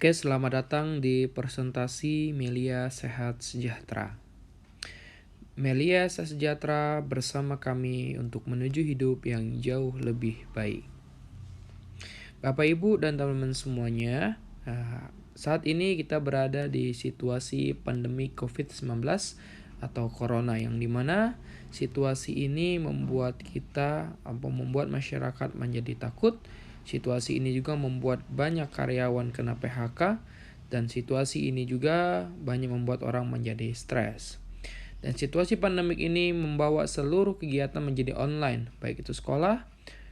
Oke, selamat datang di presentasi Melia Sehat Sejahtera. Melia Sehat Sejahtera bersama kami untuk menuju hidup yang jauh lebih baik. Bapak, Ibu, dan teman-teman semuanya, saat ini kita berada di situasi pandemi COVID-19 atau Corona, yang dimana situasi ini membuat membuat masyarakat menjadi takut. Situasi ini juga membuat banyak karyawan kena PHK, dan situasi ini juga banyak membuat orang menjadi stres. Dan situasi pandemik ini membawa seluruh kegiatan menjadi online, baik itu sekolah,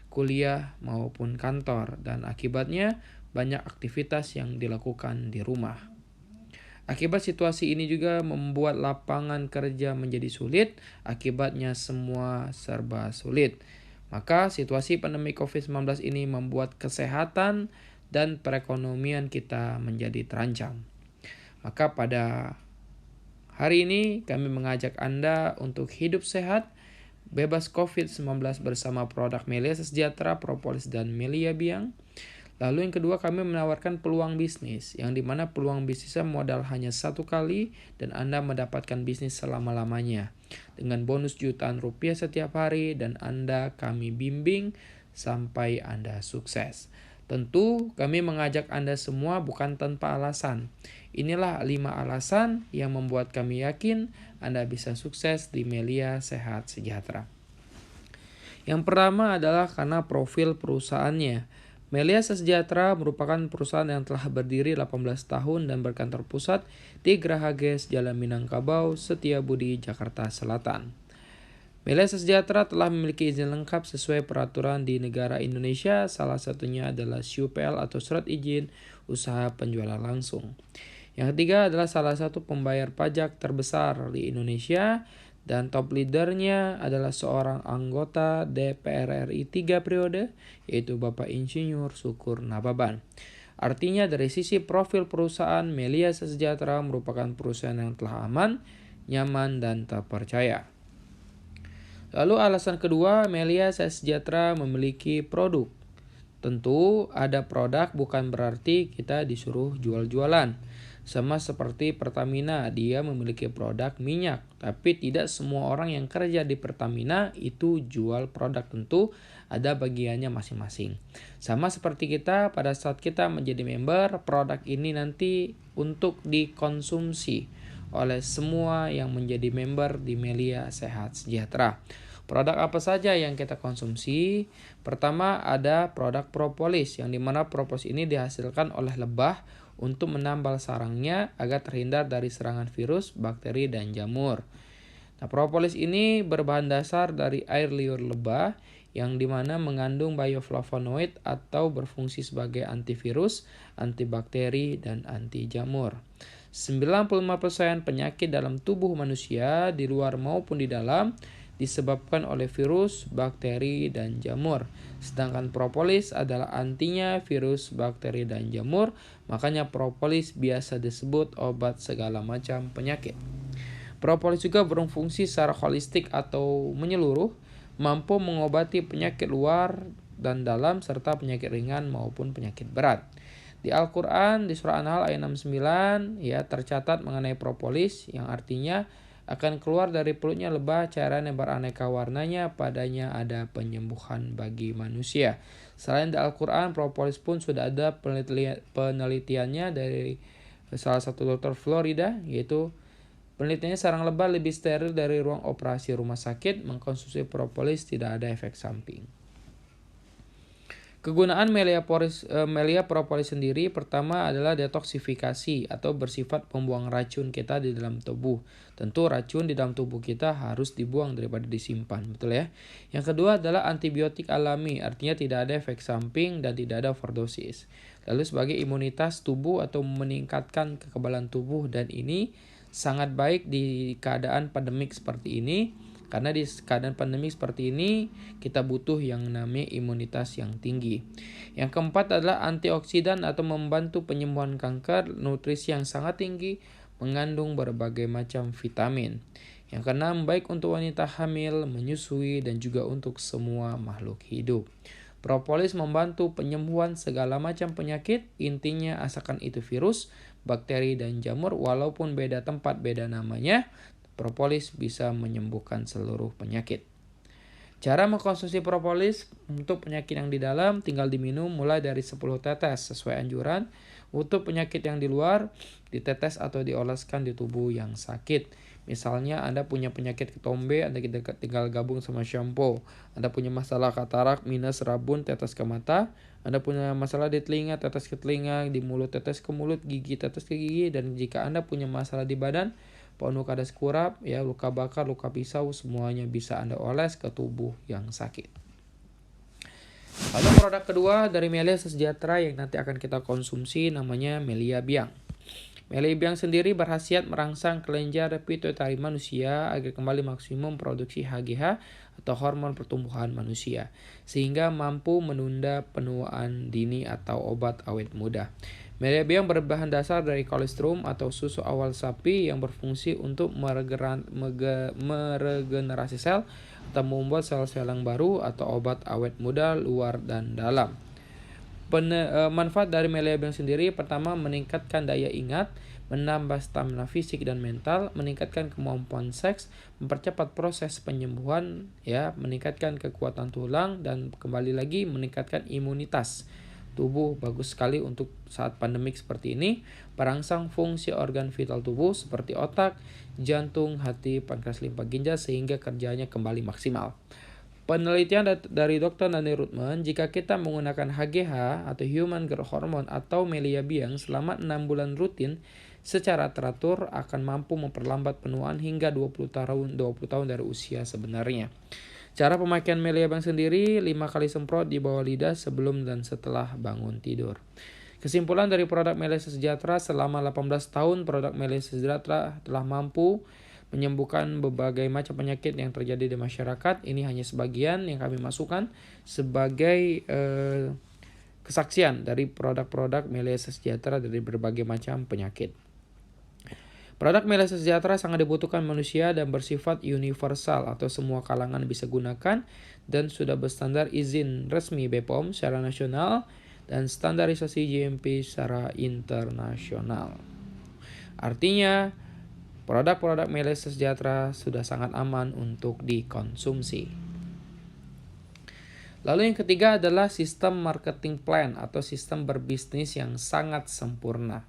kuliah, maupun kantor. Dan akibatnya banyak aktivitas yang dilakukan di rumah. Akibat situasi ini juga membuat lapangan kerja menjadi sulit, akibatnya semua serba sulit. Maka situasi pandemi COVID-19 ini membuat kesehatan dan perekonomian kita menjadi terancam. Maka pada hari ini kami mengajak Anda untuk hidup sehat, bebas COVID-19 bersama produk Melia Sejahtera, Propolis, dan Melia Biang. Lalu yang kedua, kami menawarkan peluang bisnis, yang dimana peluang bisnisnya modal hanya 1 kali dan Anda mendapatkan bisnis selama-lamanya. Dengan bonus jutaan rupiah setiap hari dan kami bimbing sampai Anda sukses. Tentu kami mengajak Anda semua bukan tanpa alasan. Inilah 5 alasan yang membuat kami yakin Anda bisa sukses di Melia Sehat Sejahtera. Yang pertama adalah karena profil perusahaannya. Melia Sejahtera merupakan perusahaan yang telah berdiri 18 tahun dan berkantor pusat di Geraha Ges, Jalan Minangkabau, Setiabudi, Jakarta Selatan. Melia Sejahtera telah memiliki izin lengkap sesuai peraturan di negara Indonesia, salah satunya adalah SUPL atau Surat Izin Usaha Penjualan Langsung. Yang ketiga adalah salah satu pembayar pajak terbesar di Indonesia, dan top leadernya adalah seorang anggota DPR RI 3 periode, yaitu Bapak Insinyur Syukur Nababan. Artinya dari sisi profil perusahaan, Melia Sejahtera merupakan perusahaan yang telah aman, nyaman, dan terpercaya. Lalu alasan kedua, Melia Sejahtera memiliki produk. Tentu ada produk bukan berarti kita disuruh jual-jualan. Sama seperti Pertamina, dia memiliki produk minyak. Tapi tidak semua orang yang kerja di Pertamina itu jual produk, tentu ada bagiannya masing-masing. Sama seperti kita, pada saat kita menjadi member, produk ini nanti untuk dikonsumsi oleh semua yang menjadi member di Melia Sehat Sejahtera. Produk apa saja yang kita konsumsi? Pertama ada produk propolis, yang dimana propolis ini dihasilkan oleh lebah untuk menambal sarangnya agar terhindar dari serangan virus, bakteri, dan jamur. Nah, propolis ini berbahan dasar dari air liur lebah yang dimana mengandung bioflavonoid atau berfungsi sebagai antivirus, antibakteri, dan anti jamur. 95% penyakit dalam tubuh manusia di luar maupun di dalam disebabkan oleh virus, bakteri, dan jamur. Sedangkan propolis adalah antinya virus, bakteri, dan jamur. Makanya propolis biasa disebut obat segala macam penyakit. Propolis juga berfungsi secara holistik atau menyeluruh, mampu mengobati penyakit luar dan dalam serta penyakit ringan maupun penyakit berat. Di Al-Quran, di surah An-Nahl ayat 69, tercatat mengenai propolis, yang artinya akan keluar dari pelutnya lebah cairan yang beraneka warnanya, padanya ada penyembuhan bagi manusia. Selain di Al-Quran, propolis pun sudah ada penelitiannya dari salah satu dokter Florida, yaitu penelitiannya sarang lebah lebih steril dari ruang operasi rumah sakit. Mengkonsumsi propolis tidak ada efek samping. Kegunaan Melia propolis sendiri pertama adalah detoksifikasi atau bersifat membuang racun kita di dalam tubuh. Tentu racun di dalam tubuh kita harus dibuang daripada disimpan, betul ya. Yang kedua adalah antibiotik alami, artinya tidak ada efek samping dan tidak ada overdosis. Lalu sebagai imunitas tubuh atau meningkatkan kekebalan tubuh, dan ini sangat baik di keadaan pandemik seperti ini. Karena di keadaan pandemi seperti ini kita butuh yang namanya imunitas yang tinggi. Yang keempat adalah antioksidan atau membantu penyembuhan kanker, nutrisi yang sangat tinggi, mengandung berbagai macam vitamin. Yang keenam, baik untuk wanita hamil, menyusui, dan juga untuk semua makhluk hidup. Propolis membantu penyembuhan segala macam penyakit, intinya asalkan itu virus, bakteri, dan jamur, walaupun beda tempat, beda namanya, propolis bisa menyembuhkan seluruh penyakit. Cara mengkonsumsi propolis untuk penyakit yang di dalam tinggal diminum mulai dari 10 tetes sesuai anjuran. Untuk penyakit yang di luar, ditetes atau dioleskan di tubuh yang sakit. Misalnya Anda punya penyakit ketombe, Anda tinggal gabung sama shampoo. Anda punya masalah katarak, minus, rabun, tetes ke mata. Anda punya masalah di telinga, tetes ke telinga, di mulut, tetes ke mulut, gigi, tetes ke gigi. Dan jika Anda punya masalah di badan, penuh kadas kurap, ya, luka bakar, luka pisau, semuanya bisa Anda oles ke tubuh yang sakit. Lalu produk kedua dari Melia Sejahtera yang nanti akan kita konsumsi namanya Melia Biang. Melia Biang sendiri berkhasiat merangsang kelenjar pituitari manusia agar kembali maksimum produksi HGH atau hormon pertumbuhan manusia, sehingga mampu menunda penuaan dini atau obat awet muda. Melia Biang berbahan dasar dari kolostrum atau susu awal sapi yang berfungsi untuk meregenerasi sel atau membuat sel-sel yang baru atau obat awet muda luar dan dalam. Manfaat dari Melia Biang sendiri, pertama meningkatkan daya ingat, menambah stamina fisik dan mental, meningkatkan kemampuan seks, mempercepat proses penyembuhan, ya, meningkatkan kekuatan tulang, dan kembali lagi meningkatkan imunitas tubuh. Bagus sekali untuk saat pandemik seperti ini, merangsang fungsi organ vital tubuh seperti otak, jantung, hati, pankreas, limpa, ginjal sehingga kerjanya kembali maksimal. Penelitian dari Dr. Nani Rutman, jika kita menggunakan HGH atau Human Growth Hormone atau Melia Biang selama 6 bulan rutin secara teratur akan mampu memperlambat penuaan hingga 20 tahun dari usia sebenarnya. Cara pemakaian Melia Biang sendiri 5 kali semprot di bawah lidah sebelum dan setelah bangun tidur. Kesimpulan dari produk Melia Sejahtera, selama 18 tahun produk Melia Sejahtera telah mampu menyembuhkan berbagai macam penyakit yang terjadi di masyarakat. Ini hanya sebagian yang kami masukkan sebagai kesaksian dari produk-produk Melia Sejahtera dari berbagai macam penyakit. Produk Melia Sejahtera sangat dibutuhkan manusia dan bersifat universal atau semua kalangan bisa gunakan dan sudah berstandar izin resmi BPOM secara nasional dan standarisasi GMP secara internasional. Artinya, produk-produk Melia Sejahtera sudah sangat aman untuk dikonsumsi. Lalu yang ketiga adalah sistem marketing plan atau sistem berbisnis yang sangat sempurna.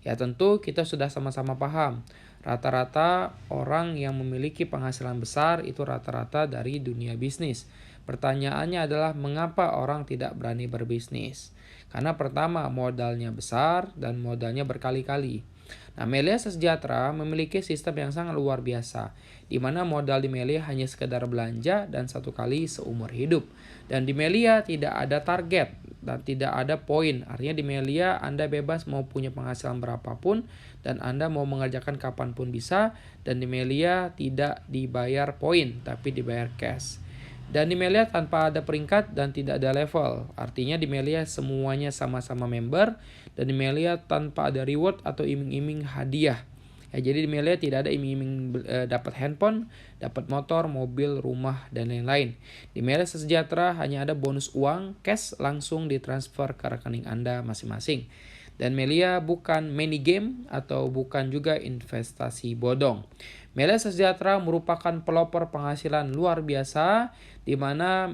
Ya tentu kita sudah sama-sama paham, rata-rata orang yang memiliki penghasilan besar itu rata-rata dari dunia bisnis. Pertanyaannya adalah mengapa orang tidak berani berbisnis? Karena pertama modalnya besar dan modalnya berkali-kali. Nah, Melia Sejahtera memiliki sistem yang sangat luar biasa, di mana modal di Melia hanya sekedar belanja dan 1 kali seumur hidup. Dan di Melia tidak ada target dan tidak ada poin. Artinya di Melia Anda bebas mau punya penghasilan berapapun dan Anda mau mengerjakan kapanpun bisa. Dan di Melia tidak dibayar poin tapi dibayar cash. Dan di Melia tanpa ada peringkat dan tidak ada level. Artinya di Melia semuanya sama-sama member. Dan di Melia tanpa ada reward atau iming-iming hadiah. Ya, jadi di Melia tidak ada iming-iming dapat handphone, dapat motor, mobil, rumah, dan lain-lain. Di Melia Sejahtera hanya ada bonus uang, cash langsung ditransfer ke rekening Anda masing-masing. Dan Melia bukan mini game atau bukan juga investasi bodong. Melia Sejahtera merupakan pelopor penghasilan luar biasa, di mana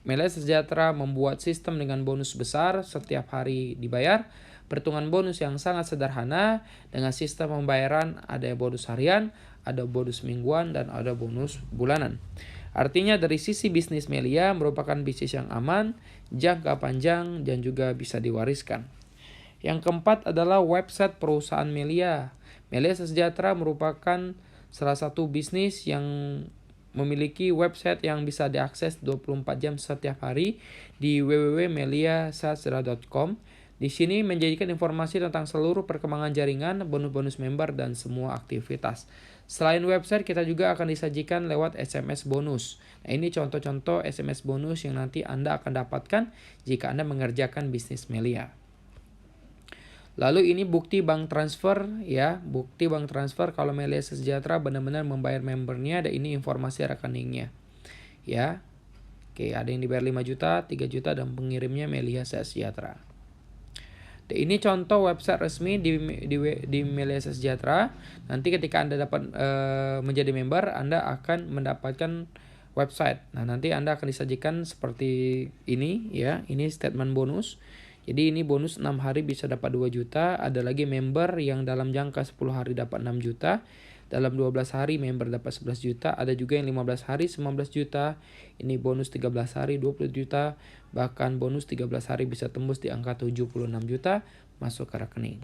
Melia Sejahtera membuat sistem dengan bonus besar setiap hari dibayar. Perhitungan bonus yang sangat sederhana dengan sistem pembayaran, ada bonus harian, ada bonus mingguan, dan ada bonus bulanan. Artinya dari sisi bisnis Melia merupakan bisnis yang aman, jangka panjang, dan juga bisa diwariskan. Yang keempat adalah website perusahaan Melia. Melia Sejahtera merupakan salah satu bisnis yang memiliki website yang bisa diakses 24 jam setiap hari di www.meliasejahtera.com. Di sini menjadikan informasi tentang seluruh perkembangan jaringan, bonus-bonus member, dan semua aktivitas. Selain website, kita juga akan disajikan lewat SMS bonus. Nah, ini contoh-contoh SMS bonus yang nanti Anda akan dapatkan jika Anda mengerjakan bisnis Melia. Lalu ini bukti bank transfer, ya, bukti bank transfer kalau Melia Sejahtera benar-benar membayar membernya, dan ini informasi rekeningnya, ya. Oke, ada yang dibayar 5 juta, 3 juta, dan pengirimnya Melia Sejahtera. Ini contoh website resmi di Melia Sejahtera. Nanti ketika Anda dapat menjadi member, Anda akan mendapatkan website. Nah, nanti Anda akan disajikan seperti ini ya. Ini statement bonus. Jadi ini bonus 6 hari bisa dapat 2 juta. Ada lagi member yang dalam jangka 10 hari dapat 6 juta. Dalam 12 hari member dapat 11 juta. Ada juga yang 15 hari 19 juta. Ini bonus 13 hari 20 juta. Bahkan bonus 13 hari bisa tembus di angka 76 juta masuk ke rekening.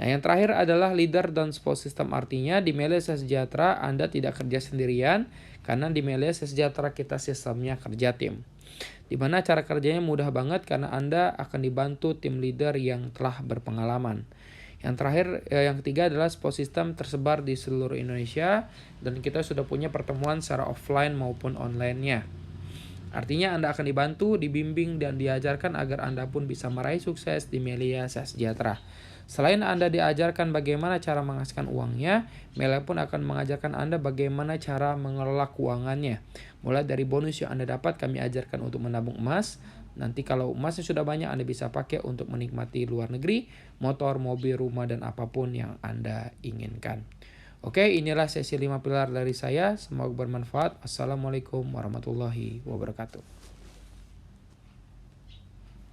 Nah, yang terakhir adalah leader dan support system. Artinya di Melia Sejahtera Anda tidak kerja sendirian, karena di Melia Sejahtera kita sistemnya kerja tim. Dimana cara kerjanya mudah banget karena Anda akan dibantu tim leader yang telah berpengalaman. Yang terakhir, yang ketiga adalah support system tersebar di seluruh Indonesia dan kita sudah punya pertemuan secara offline maupun online-nya. Artinya Anda akan dibantu, dibimbing, dan diajarkan agar Anda pun bisa meraih sukses di Melia Sejahtera. Selain Anda diajarkan bagaimana cara menghasilkan uangnya, Melia pun akan mengajarkan Anda bagaimana cara mengelola keuangannya. Mulai dari bonus yang Anda dapat, kami ajarkan untuk menabung emas. Nanti kalau emasnya sudah banyak, Anda bisa pakai untuk menikmati luar negeri, motor, mobil, rumah, dan apapun yang Anda inginkan. Oke, inilah sesi 5 pilar dari saya. Semoga bermanfaat. Assalamualaikum warahmatullahi wabarakatuh.